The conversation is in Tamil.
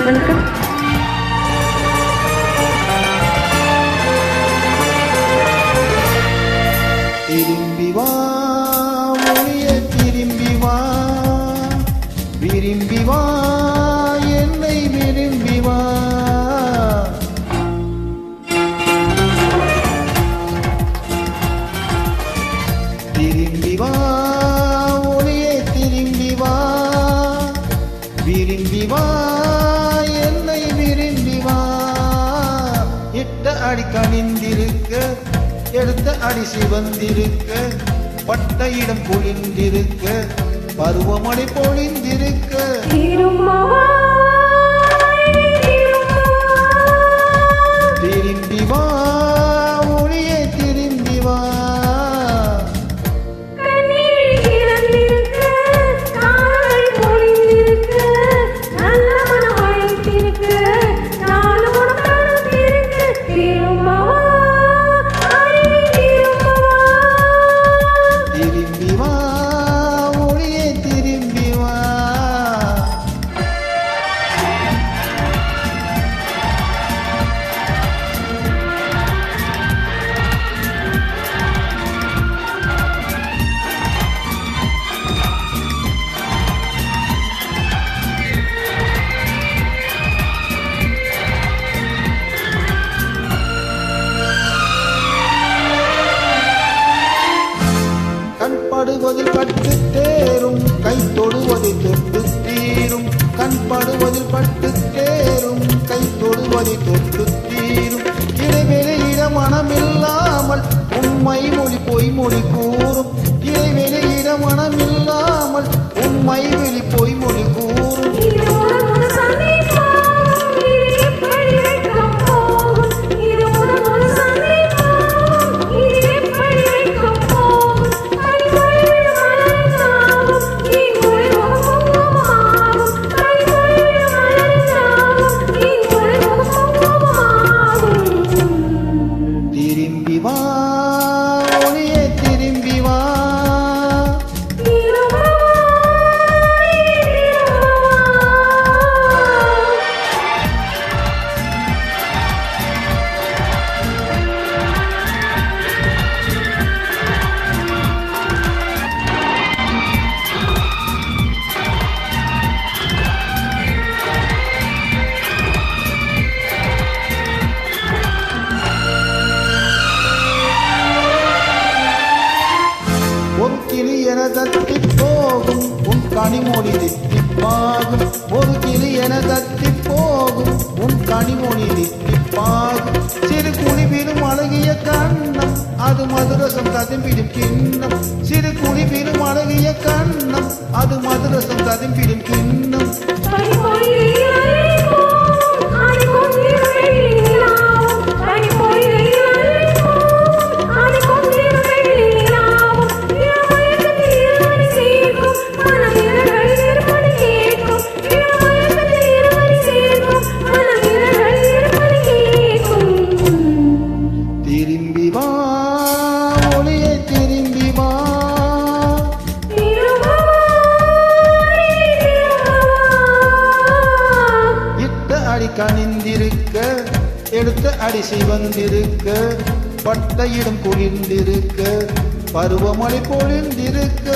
வணக்கம். திரும்பி வா மொழியே திரும்பி வா, விரும்பி வா என்னை விரும்பி வா. திரும்பி வா மொழியே திரும்பி வா, விரும்பி வா என்னை விரும்பி வா. இட்ட அடி கணிந்திருக்க, எடுத்த அடி சிவந்திருக்க, பட்ட இடம் பொழிந்திருக்க, பருவமழை பொழிந்திருக்க. திரும்பி வா ஒளியே திரும்பி வா. படுவதில் பட்டு தேரும், கை தொடுவதில் தொட்டு தீரும். கண் படுவதில் பட்டு தேரும், கை தொடுவதில் தொட்டு தீரும். இடைவெளியிட மனமில்லாமல் உண்மை மொழி பொய் மொழி கூறும். இடைவெளியிட மனமில்லாமல் உண்மை வெளி பொய் மொழி கூறும். திரும்பி வா ஒளியே திரும்பி வா. ஒரு கிளி என தத்தி போகும், உன் கனிமொழி தித்திப்பாகும். ஒரு கிளி என தத்தி போகும், உன் கனிமொழி தித்திப்பாகும். சிறு குளிவிலும் அழகிய கண்ணம், அது மதுரசம் ததும்பிடும் கிண்ணம். சிறு குளிவிலும் அழகிய கண்ணம், அது மதுரசம் ததும்பிடும் கிண்ணம். திரும்பி வா ஒளியே திரும்பி வா. இட்ட அடி கணிந்திருக்க, எடுத்த அடி சிவந்திருக்க, பட்ட இடம் குளிர்ந்திருக்க, பருவமழை பொழிந்திருக்க.